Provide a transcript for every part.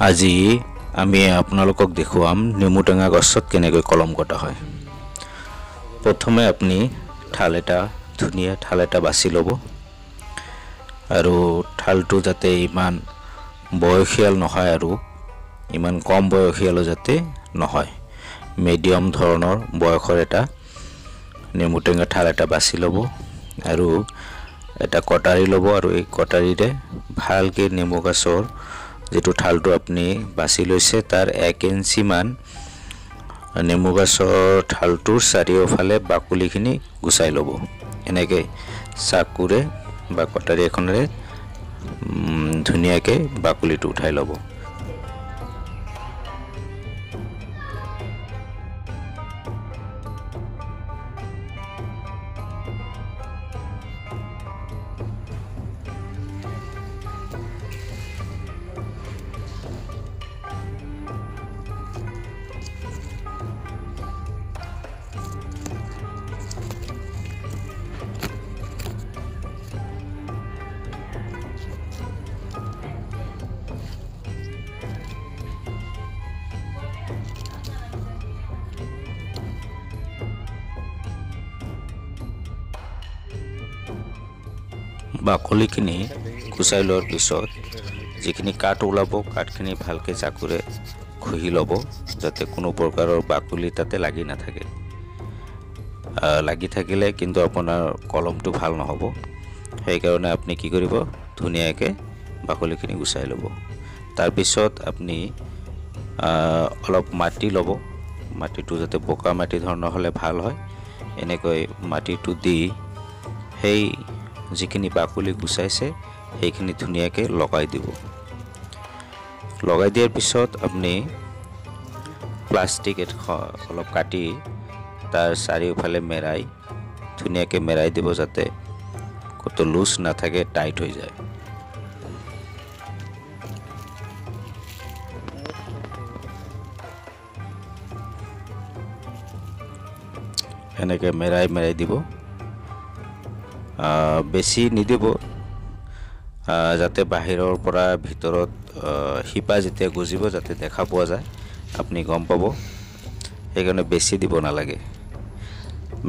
আজি আমি আপোনালোকক দেখুৱাম নেমু টেঙা গছত কেনেকৈ কলম কটা হয়। প্ৰথমে আপুনি ধুনীয়া ঠাল এটা বাছি ল'ব আৰু ঠালটো যাতে ইমান বয়সীয়াল নহয় আৰু ইমান কম বয়সীয়ালো যাতে নহয়, মিডিয়াম ধৰণৰ বয়সৰ এটা নেমু টেঙা ঠাল এটা বাছি ল'ব আৰু এটা কটাৰী ল'ব আৰু এই কটাৰীৰে ভালকৈ নেমু গছৰ যেটো ঠালটো আপুনি বাছি লৈছে তাৰ 1 ইঞ্চি মান নেমু গছৰ ঠালটোৰ চাৰিওফালে বাকলিখিনি গুচাই ল'ব। এনেকৈ চাকুৰে বা কটাৰী এখনেৰে ধুনীয়াকৈ বাকলিটো উঠাই ল'ব। বাকলিখিনি গুচাই লোৱাৰ পিছত যিখিনি কাট ওলাব, কাটখিনি ভালকৈ চাকুৰে খুহি ল'ব যাতে কোনো প্ৰকাৰৰ বাকলি তাতে লাগি নাথাকে। লাগি থাকিলে কিন্তু আপোনাৰ কলমটো ভাল নহ'ব, সেইকাৰণে আপুনি কি কৰিব, ধুনীয়াকৈ বাকলিখিনি গুচাই ল'ব। তাৰপিছত আপুনি অলপ মাটি ল'ব, মাটিটো যাতে বোকা মাটি ধৰণৰ হ'লে ভাল হয়। এনেকৈ মাটিটো দি সেই যিখিনি বাকলি গুচাইছে সেইখিনি ধুনীয়াকৈ লগাই দিব। লগাই দিয়াৰ পিছত আপুনি প্লাষ্টিক অলপ কাটি তাৰ চাৰিওফালে ধুনীয়াকৈ মেৰাই দিব যাতে ক'তো লুজ নাথাকে, টাইট হৈ যায়। এনেকৈ মেৰাই দিব, বেছি নিদিব যাতে বাহিৰৰ পৰা ভিতৰত শিপা যেতিয়া গজিব যাতে দেখা পোৱা যায়, আপুনি গম পাব, সেইকাৰণে বেছি দিব নালাগে।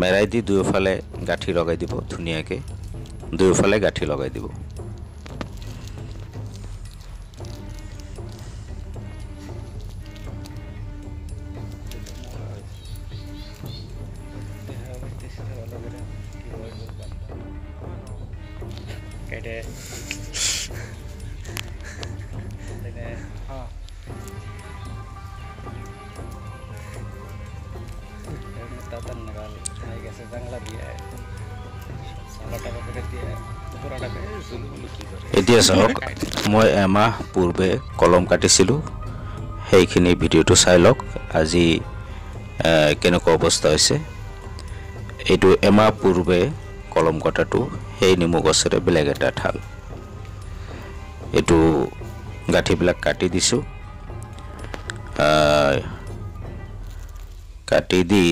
মেৰাই দি দুয়োফালে গাঁঠি লগাই দিব, ধুনীয়াকৈ দুয়োফালে গাঁঠি লগাই দিব। এতিয়া চাওক, মই এমাহ পূৰ্বে কলম কাটিছিলোঁ, সেইখিনি ভিডিঅ'টো চাই লওক আজি কেনেকুৱা অৱস্থা হৈছে। এইটো এমাহ পূৰ্বে কলম কটাটো সেই নেমু গছৰে বেলেগ এটা ঠাল। এইটো গাঁঠিবিলাক কাটি দিছোঁ, কাটি দি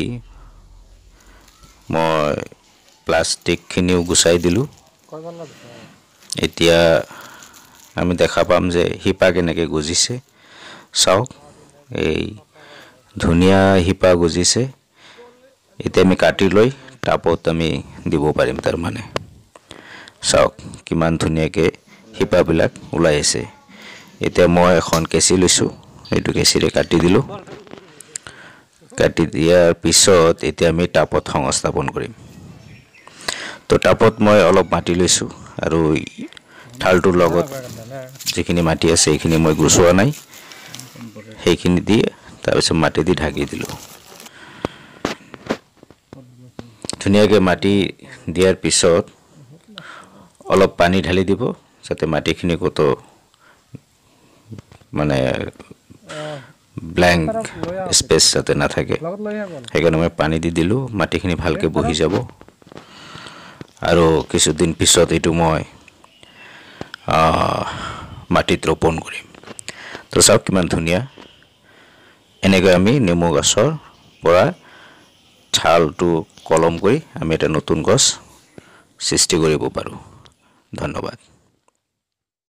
মই প্লাষ্টিকখিনিও গুচাই দিলোঁ। এতিয়া আমি দেখা পাম যে শিপা কেনেকৈ গজিছে, চাওক এই ধুনীয়া শিপা গজিছে। এতিয়া আমি কাটি লৈ টাবত আমি দিব পাৰিম। তাৰমানে চাওক কিমান ধুনীয়াকৈ শিপাবিলাক ওলাই আছে। এতিয়া মই এখন কেঁচি লৈছোঁ, এইটো কেঁচিৰে কাটি দিলোঁ। কাটি দিয়াৰ পিছত এতিয়া আমি টাবত সংস্থাপন কৰিম। তো টাবত মই অলপ মাটি লৈছোঁ আৰু ঠালটোৰ লগত যিখিনি মাটি আছে সেইখিনি মই গুচোৱা নাই, সেইখিনি দি তাৰপিছত মাটি দি ঢাকি দিলোঁ। ধুনীয়াকৈ মাটি দিয়াৰ পিছত অলপ পানী ঢালি দিব যাতে মাটিখিনি ক'তো মানে ব্লেংক স্পেচ যাতে নাথাকে, সেইকাৰণে মই পানী দি দিলোঁ। মাটিখিনি ভালকৈ বহি যাব আৰু কিছুদিন পিছত এইটো মই মাটিত ৰোপণ কৰিম। তো চাওক কিমান ধুনীয়া। এনেকৈ আমি নেমু গছৰ পৰা ঠালটো কলম কৰি আমি এটা নতুন গছ সৃষ্টি কৰিব পাৰোঁ। ধন্যবাদ।